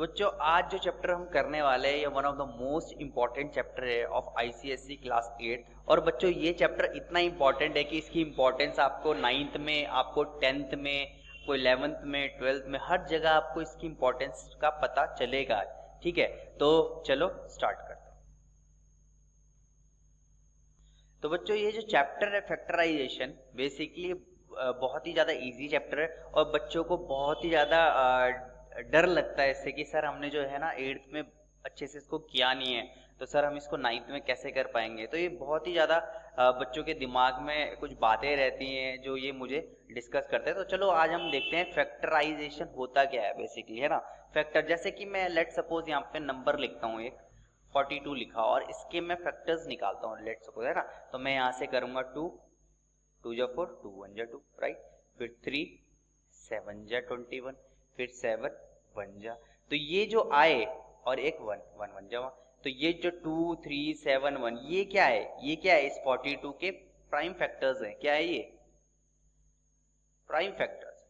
बच्चों आज जो चैप्टर हम करने वाले हैं ये one of the most important chapter है ऑफ आईसीएसई क्लास 8। और बच्चों ये चैप्टर इतना इम्पॉर्टेंट है कि इसकी इम्पोर्टेंस आपको 9th में, आपको 10th में, कोई 11th में, 12th में, हर जगह आपको इसकी इम्पोर्टेंस का पता चलेगा। ठीक है, तो चलो स्टार्ट करते हैं। तो बच्चों ये जो चैप्टर है फैक्टराइजेशन बेसिकली बहुत ही ज़्यादा इजी चैप्टर है और बच्चों को बहुत ही ज़्यादा डर लगता है इससे कि सर हमने जो है ना 8th में अच्छे से इसको किया नहीं है तो सर हम इसको 9th में कैसे कर पाएंगे। तो ये बहुत ही ज़्यादा बच्चों के दिमाग में कुछ बातें रहती हैं जो ये मुझे डिस्कस करते हैं। तो चलो आज हम देखते हैं फैक्टराइजेशन होता क्या है बेसिकली, है ना। फैक्टर जैसे कि मैं लेट सपोज यहाँ पे नंबर लिखता हूँ, एक 42 लिखा और इसके मैं फैक्टर्स निकालता हूँ लेट सपोज, है ना। तो मैं यहाँ से करूँगा 2 2 जा 4, 2 1 जा 2, राइट। फिर 3 7 जा 21, फिर 7 1 जा, तो ये जो आए और एक 1 1 1 जा 1, तो ये जो 2 3 7 1 ये क्या है, ये क्या है, इस 42 के प्राइम फैक्टर्स हैं। क्या है ये? Prime factors.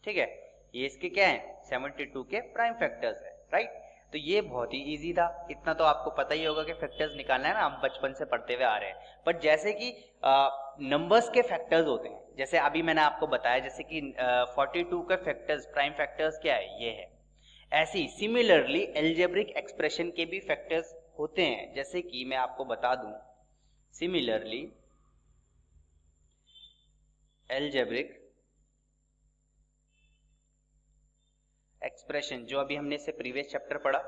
ठीक है, ये इसके क्या है, 72 के प्राइम फैक्टर्स है, राइट। तो ये बहुत ही इजी था, इतना तो आपको पता ही होगा कि फैक्टर्स निकालना है ना, हम बचपन से पढ़ते हुए आ रहे हैं। बट जैसे कि नंबर्स के फैक्टर्स होते हैं, जैसे अभी मैंने आपको बताया जैसे कि 42 के फैक्टर्स, प्राइम फैक्टर्स क्या है, ये है। ऐसी सिमिलरली एल्जेब्रिक एक्सप्रेशन के भी फैक्टर्स होते हैं, जैसे कि मैं आपको बता दूं, सिमिलरली एल्जेब्रिक एक्सप्रेशन, जो अभी हमने इससे प्रीवियस चैप्टर पढ़ा,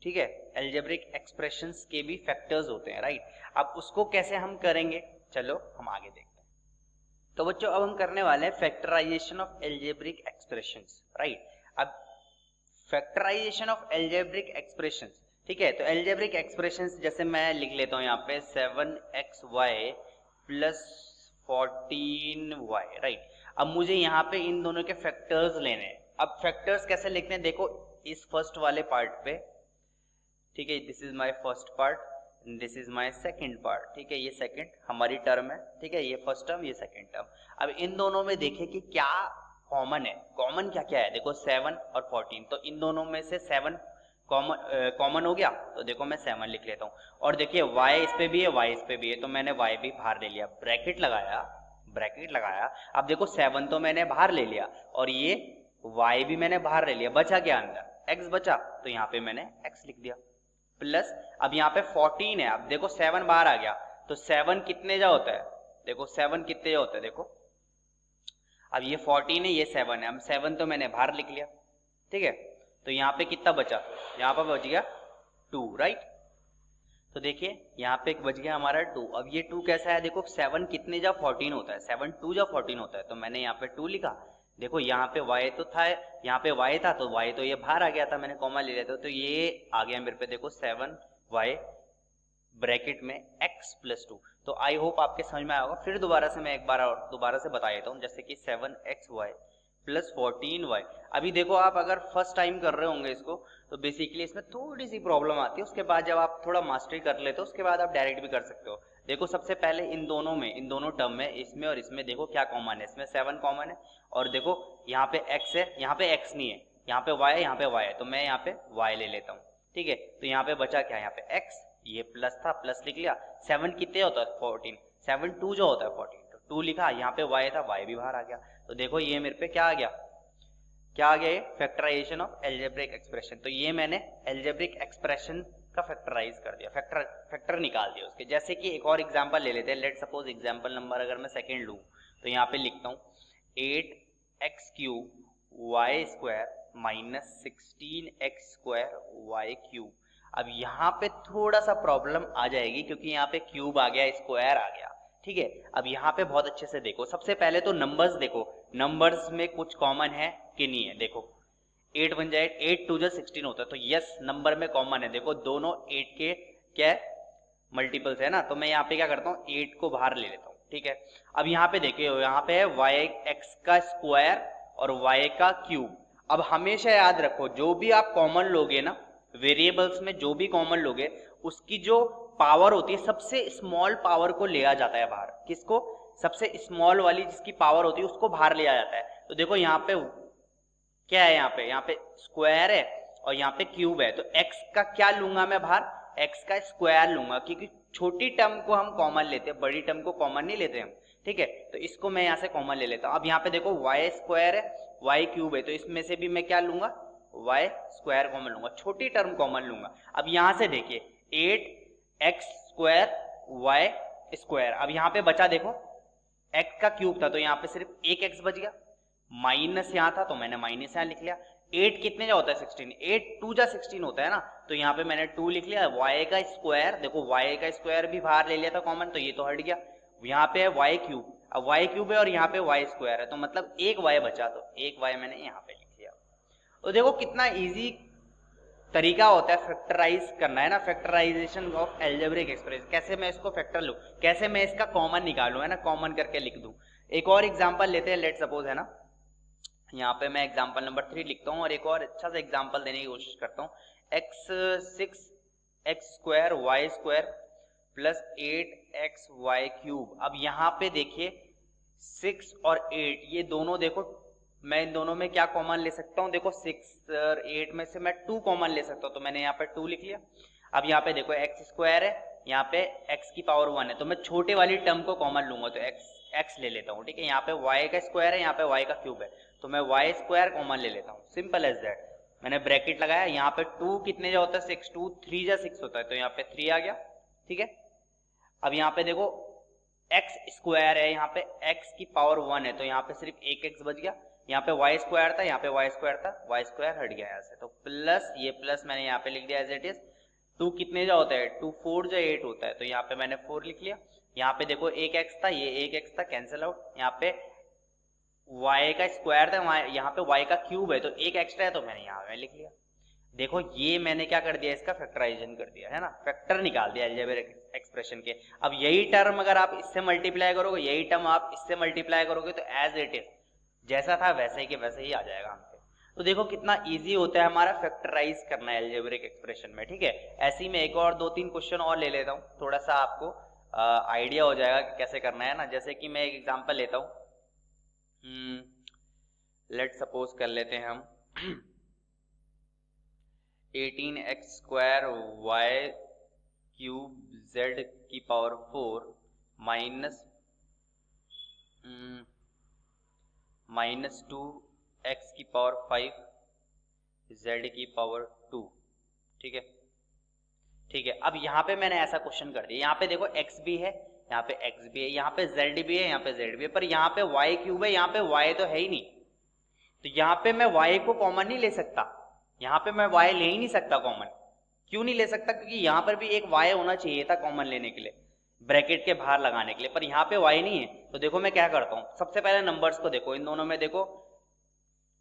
ठीक है, एल्जेब्रिक एक्सप्रेशंस के भी फैक्टर्स होते हैं, राइट। अब उसको कैसे हम करेंगे, चलो हम आगे देखते हैं। तो बच्चों अब हम करने वाले हैं factorization of algebraic expressions, right. अब फैक्टराइजेशन ऑफ एल्जेब्रिक एक्सप्रेशंस, ठीक है, तो एल्जेब्रिक एक्सप्रेशंस जैसे मैं लिख लेता हूं यहाँ पे 7xy प्लस 14y, राइट। अब मुझे यहाँ पे इन दोनों के फैक्टर्स लेने हैं। अब फैक्टर्स कैसे लिखते हैं, देखो इस फर्स्ट वाले पार्ट पे, ठीक है, this is my first part, this is my second part, ठीक है, ये सेकंड हमारी टर्म है, ठीक है, ये फर्स्ट टर्म, ये सेकंड टर्म। अब इन दोनों में देखें कि क्या कॉमन है, कॉमन क्या क्या है, देखो 7 और 14, तो इन दोनों में से 7 कॉमन हो गया, तो देखो मैं 7 लिख लेता हूँ। और देखिए y इस पे भी है, y इस पे भी है, तो मैंने y भी बाहर ले लिया, ब्रैकेट लगाया। अब देखो 7 तो मैंने बाहर ले लिया और ये y भी मैंने बाहर ले लिया, बचा क्या अंदर, x बचा, तो यहाँ पे मैंने x लिख दिया। प्लस अब यहाँ पे 14 है, अब देखो 7 बाहर आ गया, तो 7 कितने जा होता है, देखो 7 कितने जा होता है, देखो अब ये 14 है, ये 7 है, अब 7 तो मैंने बाहर लिख लिया, ठीक है। तो यहाँ पे कितना बचा, यहाँ पे बच गया 2, राइट। तो देखिए यहाँ पे बच गया हमारा 2। अब ये 2 कैसा है, देखो 7 कितने जा 14 होता है, 7 2 जा 14 होता है, तो मैंने यहाँ पे 2 लिखा। देखो यहाँ पे y तो था, यहाँ पे y था, तो y तो ये बाहर आ गया था, मैंने कॉमा ले लिया था, तो ये आ गया मेरे पे, देखो 7y ब्रैकेट में x प्लस 2। तो आई होप आपके समझ में आया होगा। फिर दोबारा से मैं एक बार और दोबारा से बता देता हूँ, जैसे कि 7xy प्लस 14y। अभी देखो आप अगर फर्स्ट टाइम कर रहे होंगे इसको तो बेसिकली इसमें थोड़ी सी प्रॉब्लम आती है, उसके बाद जब आप थोड़ा मास्टरी कर लेते हो उसके बाद आप डायरेक्ट भी कर सकते हो। देखो सबसे पहले इन दोनों टर्म में, इसमें और इसमें देखो क्या कॉमन है, इसमें 7 कॉमन है, और देखो यहाँ पे x है, यहाँ पे x नहीं है, यहाँ पे y है, यहाँ पे y है, तो मैं यहाँ पे y ले लेता हूँ, ठीक है। तो यहाँ पे बचा क्या, यहाँ पे x, ये प्लस था, प्लस लिख लिया। 7 कितने होता है 14, 7 2 जो होता है 14, तो 2 लिखा, यहाँ पे y था, y भी बाहर आ गया। तो देखो ये मेरे पे क्या आ गया, फैक्टराइजेशन ऑफ एल्जेब्रिक एक्सप्रेशन। तो ये मैंने एल्जेब्रिक एक्सप्रेशन का फैक्टराइज कर दिया, फैक्टर निकाल दिया उसके। जैसे कि एक और एग्जांपल ले लेते हैं, लेट सपोज एग्जांपल नंबर अगर मैं सेकंड लूं तो यहाँ पे लिखता हूँ 8x³ y² minus 16x² y³। अब यहाँ पे थोड़ा सा प्रॉब्लम आ जाएगी क्योंकि यहाँ पे क्यूब आ गया, स्क्वायर आ गया, ठीक है। अब यहाँ पे बहुत अच्छे से देखो, सबसे पहले तो नंबर्स देखो, नंबर्स में कुछ कॉमन है कि नहीं है। देखो 8 बन जाए, 8 2 जा 16 होता है, तो यस नंबर में कॉमन है। देखो दोनों 8 के क्या मल्टीपल्स है ना, तो मैं यहाँ पे क्या करता हूँ 8 को बाहर ले लेता हूँ, ठीक है। अब यहाँ पे देखिए, यहाँ पे है x का स्क्वायर और y का क्यूब। अब हमेशा याद रखो जो भी आप कॉमन लोगे ना, वेरिएबल्स में जो भी कॉमन लोगे उसकी जो पावर होती है सबसे स्मॉल पावर को लिया जाता है बाहर। किसको? सबसे स्मॉल वाली जिसकी पावर होती है उसको बाहर लिया जाता है। तो देखो यहाँ पे क्या है, यहाँ पे स्क्वायर है और यहाँ पे क्यूब है, तो x का क्या लूंगा मैं बाहर, x का स्क्वायर लूंगा, क्योंकि छोटी टर्म को हम कॉमन लेते हैं, बड़ी टर्म को कॉमन नहीं लेते हम, ठीक है। तो इसको मैं यहाँ से कॉमन ले लेता हूँ। अब यहाँ पे देखो y स्क्वायर है, y क्यूब है, तो इसमें से भी मैं क्या लूंगा, y स्क्वायर कॉमन लूंगा, छोटी टर्म कॉमन लूंगा। अब यहाँ से देखिए 8x स्क्वायर y स्क्वायर, अब यहाँ पे बचा देखो x का क्यूब था तो यहाँ पे सिर्फ एक x बच गया, माइनस यहाँ था तो मैंने माइनस यहाँ लिख लिया। 8 कितने जा होता है 16, 8 2 जा 16 होता है ना, तो यहाँ पे मैंने 2 लिख लिया। y का स्क्वायर देखो, y का स्क्वायर भी बाहर ले लिया था कॉमन, तो ये तो हट गया। यहाँ पे है y क्यूब, अब y क्यूब है और यहाँ पे y स्क्वायर है, तो मतलब एक y बचा, तो एक y मैंने यहाँ पे लिख लिया। तो देखो कितना इजी तरीका होता है फैक्टराइज करना, है ना, फैक्टराइजेशन ऑफ एल्जेब्रिक एक्सप्रेशन। कैसे मैं इसको फैक्टर लूँ, कैसे मैं इसका कॉमन निकालूं, है ना, कॉमन करके लिख दूं। एक और एग्जांपल लेते हैं, लेट सपोज, है ना, यहाँ पे मैं एग्जांपल नंबर 3 लिखता हूँ और एक और अच्छा सा एग्जांपल देने की कोशिश करता हूँ। x square y square plus 8x y cube. अब यहाँ पे देखिए 6 और 8 ये दोनों देखो, मैं इन दोनों में क्या कॉमन ले सकता हूँ, देखो 6 और 8 में से मैं 2 कॉमन ले सकता हूँ, तो मैंने यहाँ पे 2 लिख लिया। अब यहाँ पे देखो x स्क्वायर है, यहाँ पे x की पावर 1 है, तो मैं छोटे वाली टर्म को कॉमन लूंगा, तो x ले लेता हूँ, ठीक है। यहाँ पे y का स्क्वायर है, यहाँ पे y का क्यूब है, तो मैं y स्क्वायर कॉमन ले लेता हूँ, सिंपल एज दैट। मैंने ब्रैकेट लगाया, यहाँ पे 2 कितने जा होता है 6, 2 3 जा 6 होता है, तो यहाँ पे 3 आ गया, ठीक है। अब यहाँ पे देखो x स्क्वायर है, यहाँ पे x की पावर 1 है, तो यहाँ पे सिर्फ एक x बच गया। यहाँ पे y स्क्वायर था, यहाँ पे y स्क्वायर था, y स्क्वायर हट गया यहाँ से, तो प्लस ये प्लस मैंने यहाँ पे लिख दिया एज इट इज। 2 कितने जा होता है 2 4 जा 8 होता है, तो यहाँ पे मैंने 4 लिख लिया। यहाँ पे देखो एक x था, ये एक x था, कैंसिल आउट। यहाँ पे y का स्क्वायर था, यहाँ पे y का क्यूब है, तो एक एक्स्ट्रा है, तो मैंने यहाँ पे लिख लिया। देखो ये मैंने क्या कर दिया, इसका फैक्टराइजेशन कर दिया, है ना, फैक्टर निकाल दिया अलजेब्रिक एक्सप्रेशन के। अब यही टर्म अगर आप इससे मल्टीप्लाई करोगे, यही टर्म आप इससे मल्टीप्लाई करोगे, तो एज इट इज जैसा था वैसे ही के वैसे ही आ जाएगा हमसे। तो देखो कितना इजी होता है हमारा फैक्टराइज करना है अलजेब्रिक एक्सप्रेशन में, ठीक है। ऐसे ही मैं एक और 2-3 क्वेश्चन और ले लेता हूँ, थोड़ा सा आपको आइडिया हो जाएगा कि कैसे करना है ना। जैसे कि मैं एक एग्जांपल लेता हूँ, लेट सपोज कर लेते हैं हम 18x square y cube z की पावर 4 माइनस 2x की पावर 5 z की पावर 2, ठीक है, ठीक है। अब यहाँ पे मैंने ऐसा क्वेश्चन कर दिया, यहाँ पे देखो x भी है, यहाँ पे x भी है, यहाँ पे z भी है, यहाँ पे z भी है, पर यहाँ पे y क्यूब है, यहाँ पे y तो है ही नहीं, तो यहाँ पे मैं y को कॉमन नहीं ले सकता, यहाँ पे मैं y ले ही नहीं सकता कॉमन। क्यों नहीं ले सकता, क्योंकि यहाँ पर भी एक y होना चाहिए था कॉमन लेने के लिए, ब्रैकेट के बाहर लगाने के लिए, पर यहाँ पे y नहीं है। तो देखो मैं क्या करता हूँ, सबसे पहले नंबर्स को देखो, इन दोनों में देखो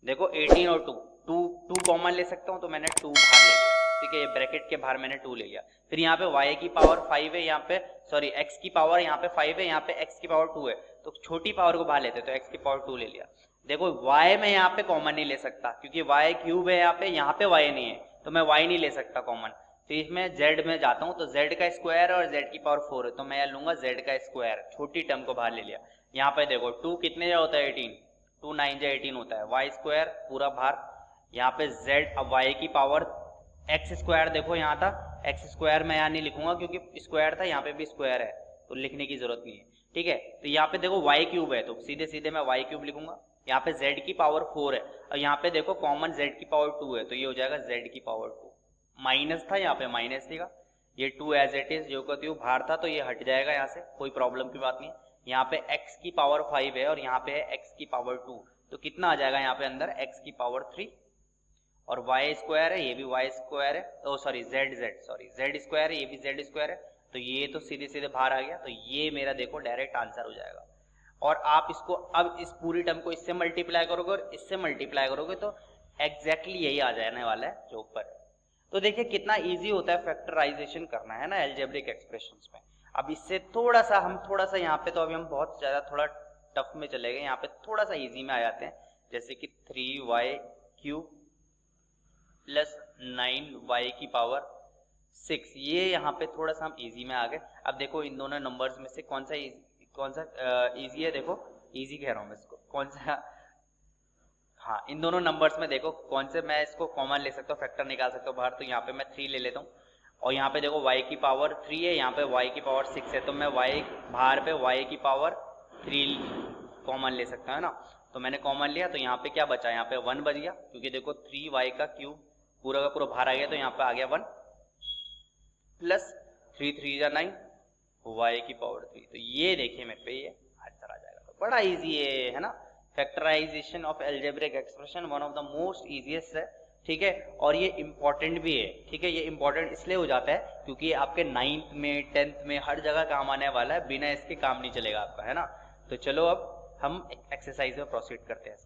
18 और 2 कॉमन ले सकता हूँ, तो मैंने 2 बाहर ले लिया, ठीक है, ये ब्रैकेट के बाहर मैंने 2 ले लिया। फिर यहाँ पे y की पावर 5 है, यहाँ पे सॉरी x की पावर यहाँ पे 5 है, यहाँ पे x की पावर 2 है, तो छोटी पावर को बाहर लेते, तो x की पावर 2 ले लिया। देखो y मैं यहाँ पे कॉमन नहीं ले सकता, क्योंकि y क्यूब है, यहाँ पे y नहीं है, तो मैं y नहीं ले सकता कॉमन। तो इसमें z में जाता हूँ, तो z का स्क्वायर और z की पावर 4 है, तो मैं लूंगा z का स्क्वायर, छोटी टर्म को बाहर ले लिया। यहाँ पे देखो 2 कितने होता है 18, 2 9 जा 18 होता है, y स्क्वायर पूरा बाहर, यहाँ पे z, अब y की पावर x स्क्वायर देखो यहाँ था, x स्क्वायर मैं यहाँ नहीं लिखूंगा क्योंकि स्क्वायर था, यहाँ पे भी स्क्वायर है, तो लिखने की जरूरत नहीं है, ठीक है। तो यहाँ पे देखो y क्यूब है, तो सीधे सीधे मैं y क्यूब लिखूंगा। यहाँ पे z की पावर 4 है, और यहाँ पे देखो कॉमन z की पावर 2 है, तो ये हो जाएगा z की पावर 2। माइनस था, यहाँ पे माइनस देगा, ये 2 एज इट इज जो कहती हूँ बाहर था, तो ये हट जाएगा यहाँ से, कोई प्रॉब्लम की बात नहीं। यहाँ पे x की पावर 5 है और यहाँ पे है x की पावर 2, तो कितना आ जाएगा यहाँ पे अंदर x की पावर 3, और y स्क्वायर है, ये भी y स्क्वायर है, ओ सॉरी z स्क्वायर है, ये भी z स्क्वायर है, तो ये तो सीधे सीधे बाहर आ गया, तो ये मेरा देखो डायरेक्ट आंसर हो जाएगा। और आप इसको अब इस पूरी टर्म को इससे मल्टीप्लाई करोगे और इससे मल्टीप्लाई करोगे, तो एग्जैक्टली यही आ जाने वाला है जो ऊपर है। तो देखिए कितना इजी होता है फैक्टराइजेशन करना, है ना, अलजेब्रिक एक्सप्रेशंस में। अब इससे थोड़ा सा यहाँ पे, तो अभी हम बहुत ज्यादा थोड़ा टफ में चले गए, यहाँ पे थोड़ा सा इजी में आ जाते हैं, जैसे कि 3y क्यूब प्लस 9y की पावर 6, ये यहाँ पे थोड़ा सा हम इजी में आ गए। अब देखो इन दोनों नंबर्स में से कौन सा इजी है, देखो इजी कह रहा हूँ मैं इसको, कौन सा हाँ, इन दोनों नंबर्स में देखो कौन से मैं इसको कॉमन ले सकता हूँ, फैक्टर निकाल सकता हूँ बाहर। तो यहाँ पे मैं 3 ले लेता हूँ और यहाँ पे देखो y की पावर 3 है, यहाँ पे y की पावर 6 है, तो मैं y बाहर पे y की पावर 3 कॉमन ले सकता है ना। तो मैंने कॉमन लिया तो यहाँ पे क्या बचा, यहाँ पे 1 बच गया, क्योंकि देखो 3y का क्यूब पूरा का पूरा बाहर आ गया, तो यहाँ पे आ गया 1 प्लस 3 3 जा 9 y की पावर 3। तो ये देखिए मेरे पे ये आंसर आ जाएगा। तो बड़ा इजी है ना। Factorization of algebraic expression one of the most easiest है, ठीक है, और ये इंपॉर्टेंट भी है, ठीक है। ये इंपॉर्टेंट इसलिए हो जाता है क्योंकि ये आपके 9th में 10th में हर जगह काम आने वाला है, बिना इसके काम नहीं चलेगा आपका, है ना। तो चलो अब हम एक्सरसाइज में प्रोसीड करते हैं।